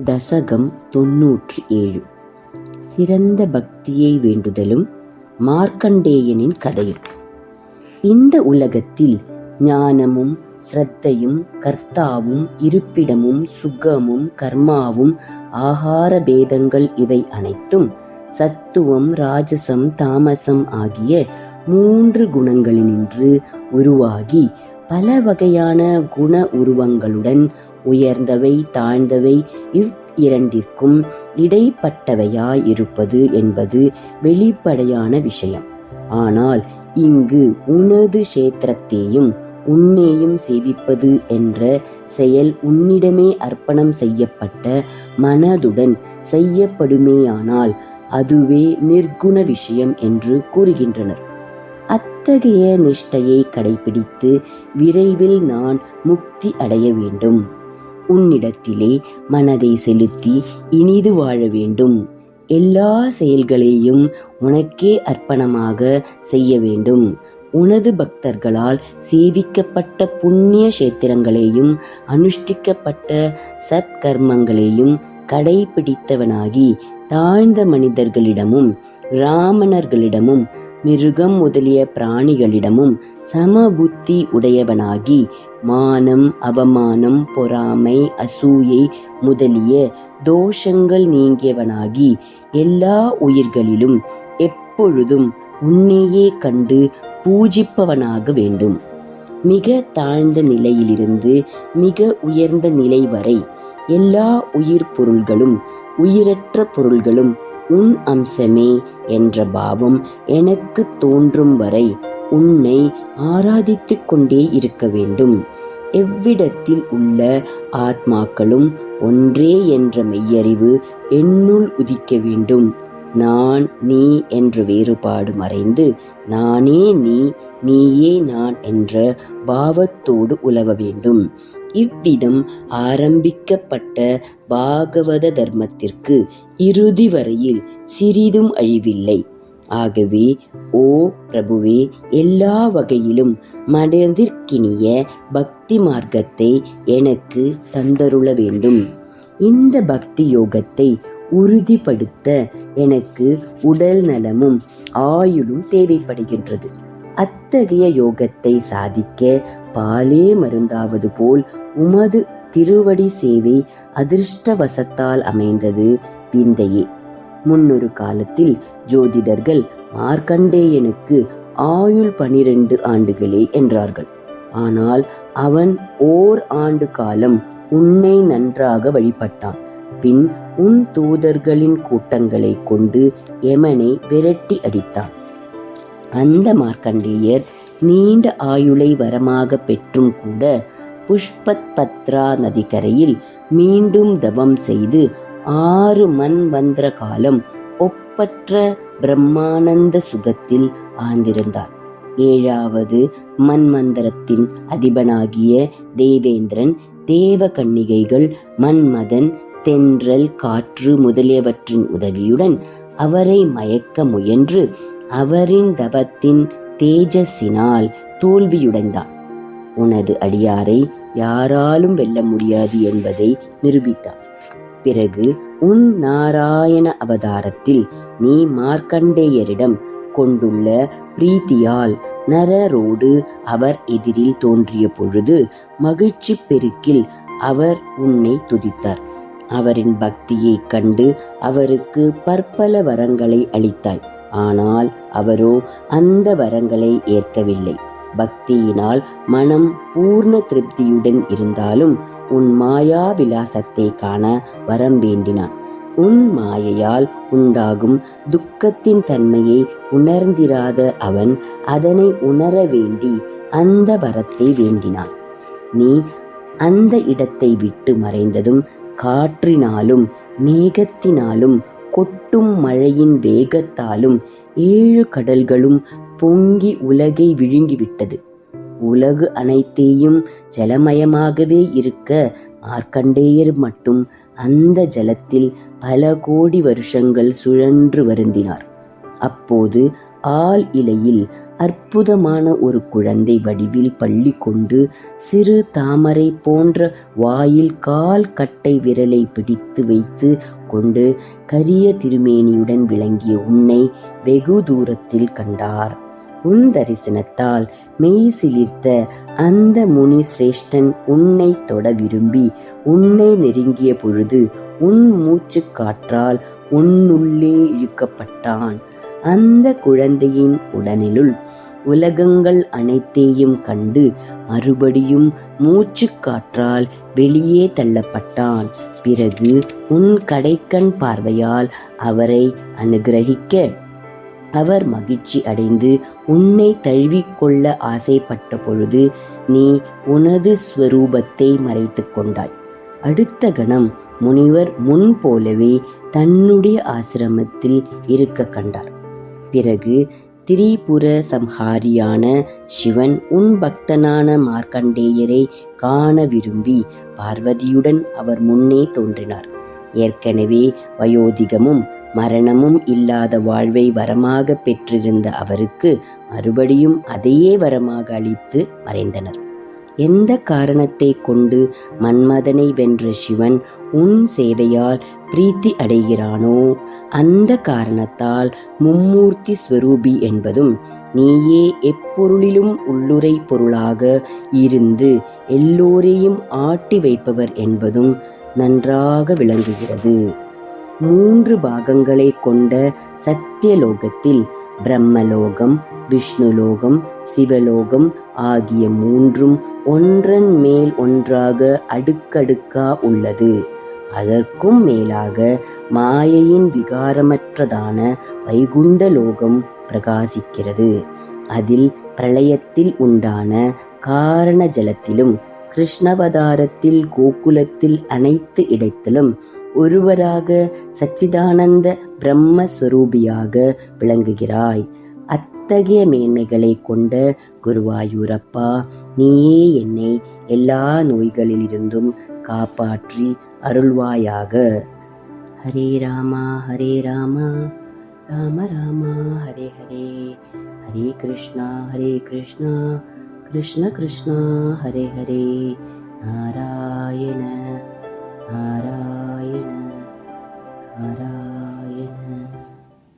தசகம் 97. சிறந்த பக்தியை வேண்டுதலும் மார்க்கண்டேயனின் கதையும். இந்த உலகத்தில் ஞானமும் ஸ்ரத்தையும் கர்த்தாவும் இருப்பிடமும் சுகமும் கர்மாவும் ஆகார பேதங்கள் இவை அனைத்தும் சத்துவம் ராஜசம் தாமசம் ஆகிய 3 குணங்களினின்று உருவாகி பல வகையான குண உருவங்களுடன் உயர்ந்தவை தாழ்ந்தவை இவ்விரண்டிற்கும் இடைப்பட்டவையாயிருப்பது என்பது வெளிப்படையான விஷயம். ஆனால் இங்கு உனது க்ஷேத்திரத்தையும் உன்னையும் சேவிப்பது என்ற செயல் உன்னிடமே அர்ப்பணம் செய்யப்பட்ட மனதுடன் செய்யப்படுமேயானால் அதுவே நிர்குண விஷயம் என்று கூறுகின்றனர். அத்தகைய நிஷ்டையை கடைபிடித்து விரைவில் நான் முக்தி அடைய வேண்டும். உன்னிடத்திலே மனதை செலுத்தி இனிது வாழ வேண்டும். எல்லா செயல்களையும் உனக்கே அர்ப்பணமாக செய்ய வேண்டும். உனது பக்தர்களால் சேவிக்கப்பட்ட புண்ணிய கஷேத்திரங்களையும் அனுஷ்டிக்கப்பட்ட சத்கர்மங்களையும் கடைபிடித்தவனாகி தாழ்ந்த மனிதர்களிடமும் பிராமணர்களிடமும் மிருகம் முதலிய பிராணிகளிடமும் சமபுத்தி உடையவனாகி மானம் அவமானம் பொறாமை அசூயை முதலிய தோஷங்கள் நீங்கியவனாகி எல்லா உயிர்களிலும் எப்பொழுதும் உன்னையே கண்டு பூஜிப்பவனாக வேண்டும். மிக தாழ்ந்த நிலையிலிருந்து மிக உயர்ந்த நிலை வரை எல்லா உயிர் பொருள்களும் உயிரற்ற பொருள்களும் உன் அம்சமே என்ற பாவம் எனக்கு தோன்றும் வரை உன்னை ஆராதித்து கொண்டே இருக்க வேண்டும். எவ்விடத்தில் உள்ள ஆத்மாக்களும் ஒன்றே என்ற மெய்யறிவு என்னுள் உதிக்க வேண்டும். நான் நீ என்ற வேறுபாடு மறைந்து நானே நீ நீயே நான் என்ற பாவத்தோடு உலவ வேண்டும். இவ்விதம் ஆரம்பிக்கப்பட்ட பாகவத தர்மத்திற்கு இறுதி வரையில் சிறிதும் அழிவில்லை. ஆகவே ஓ பிரபுவே, எல்லா வகையிலும் மனதிற்கினிய பக்தி மார்க்கத்தை எனக்கு தந்தருள வேண்டும். இந்த பக்தி யோகத்தை உறுதிப்படுத்த எனக்கு உடல் நலமும் ஆயுளும் தேவைப்படுகின்றது. அத்தகைய யோகத்தை சாதிக்க பாலே மருந்தாவது போல் உமது திருவடி சேவை அதிர்ஷ்டவசத்தால் அமைந்தது விந்தையே. முன்னொரு காலத்தில் ஜோதிடர்கள் மார்க்கண்டேயனுக்கு ஆயுள் 12 ஆண்டுகளே என்றார்கள். ஆனால் அவன் ஓர் ஆண்டு காலம் உன்னை நன்றாக வழிபட்டான். பின் உன் தூதர்களின் கூட்டங்களை கொண்டு யமனை விரட்டி அடித்தான். அந்த மார்க்கண்டேயர் நீண்ட ஆயுளை வரமாக பெற்றும் கூட புஷ்பத்பத்ரா நதிக்கரையில் மீண்டும் தவம் செய்து 6 மன்வந்திர காலம் ஒப்பற்ற பிரம்மானந்த சுகத்தில் ஆழ்ந்திருந்தார். 7வது மன்வந்தரத்தின் அதிபனாகிய தேவேந்திரன் தேவ கன்னிகைகள் மன்மதன் தென்றல் காற்று முதலியவற்றின் உதவியுடன் அவரை மயக்க முயன்று அவரின் தவத்தின் தேஜஸினால் தோல்வியுடைந்தான். உனது அடியாரை யாராலும் வெல்ல முடியாது என்பதை நிரூபித்தான். பிறகு உன் நாராயண அவதாரத்தில் நீ மார்க்கண்டேயரிடம் கொண்டுள்ள பிரீத்தியால் நரரோடு அவர் எதிரில் தோன்றிய பொழுது மகிழ்ச்சி பெருக்கில் அவர் உன்னை துதித்தார். அவரின் பக்தியை கண்டு அவருக்கு பற்பல வரங்களை அளித்தாய். ஆனால் அவரோ அந்த வரங்களை ஏற்கவில்லை. பக்தியினால் மனம் பூர்ண திருப்தியுடன் இருந்தாலும் உன் மாயா விலாசத்தை காண வரம் வேண்டினான். உன் மாயையால் உண்டாகும் துக்கத்தின் தன்மையை உணர்ந்திராத அவன் அதனை உணர வேண்டி அந்த வரத்தை வேண்டினான். நீ அந்த இடத்தை விட்டு மறைந்ததும் காற்றினாலும் மேகத்தினாலும் கொட்டும் மழையின் வேகத்தாலும் 7 கடல்களும் பொங்கி உலகை விழுங்கிவிட்டது. உலகு அனைத்தையும் ஜலமயமாகவே இருக்க மார்க்கண்டேயர் மட்டும் அந்த ஜலத்தில் பல கோடி வருஷங்கள் சுழன்று வருந்தினார். அப்போது ஆல் இலையில் அற்புதமான ஒரு குழந்தை வடிவில் பள்ளி கொண்டு சிறு தாமரை போன்ற வாயில் கால் கட்டை விரலை பிடித்து வைத்து கொண்டு கரிய திருமேனியுடன் விளங்கிய உன்னை வெகு தூரத்தில் கண்டார். உன் தரிசனத்தால் மெய் சிலிர்த்த அந்த முனி சிரேஷ்டன் உன்னை தொட விரும்பி உன்னை நெருங்கிய பொழுது உன் மூச்சு காற்றால் உன்னுள்ளே இழுக்கப்பட்டான். அந்த குழந்தையின் உடலினுள் உலகங்கள் அனைத்தையும் கண்டு மறுபடியும் மூச்சு காற்றால் வெளியே தள்ளப்பட்டான். பிறகு உன் கடைக்கண் பார்வையால் அவரை அனுகிரகிக்க அவர் மகிழ்ச்சி அடைந்து உன்னை தழுவிக்கொள்ள ஆசைப்பட்ட பொழுது நீ உனது ஸ்வரூபத்தை மறைத்து கொண்டாய். அடுத்த கணம் முனிவர் முன் போலவே தன்னுடைய ஆசிரமத்தில் இருக்க கண்டார். பிறகு திரிபுர சம்ஹாரியான சிவன் உன் பக்தனான மார்க்கண்டேயரை காண விரும்பி பார்வதியுடன் அவர் முன்னே தோன்றினார். ஏற்கனவே வயோதிகமும் மரணமும் இல்லாத வாழ்வை வரமாக பெற்றிருந்த அவருக்கு மறுபடியும் அதையே வரமாக அளித்து மறைந்தனர். எந்த காரணத்தை கொண்டு மன்மதனை வென்ற சிவன் உன் சேவையால் பிரீத்தி அடைகிறானோ அந்த காரணத்தால் மும்மூர்த்தி ஸ்வரூபி என்பதும் நீயே எப்பொருளிலும் உள்ளுரை பொருளாக இருந்து எல்லோரையும் ஆட்டி வைப்பவர் என்பதும் நன்றாக விளங்குகிறது. 3 பாகங்களை கொண்ட சத்தியலோகத்தில் பிரம்மலோகம், விஷ்ணுலோகம், சிவலோகம் ஆகிய 3ம் ஒன்றன் மேல் ஒன்றாக அடுக்கடுக்கா உள்ளது. அதற்கும் மேலாக மாயையின் விகாரமற்றதான வைகுண்ட லோகம் பிரகாசிக்கிறது. அதில் பிரளயத்தில் உண்டான காரண ஜலத்திலும் கிருஷ்ணவதாரத்தில் கோகுலத்தில் அனைத்து இடத்திலும் ஒருவராக சச்சிதானந்த பிரம்மஸ்வரூபியாக விளங்குகிறாய். அத்தகைய மேன்மைகளை கொண்ட குருவாயூரப்பா, நீயே என்னை எல்லா நோய்களிலிருந்தும் காப்பாற்றி அருள்வாயாக. ஹரே ராமா ஹரே ராமா ராம ராமா ஹரே ஹரே, ஹரே கிருஷ்ணா கிருஷ்ண கிருஷ்ணா ஹரே ஹரே, நாராயண நாராயண நாராயண.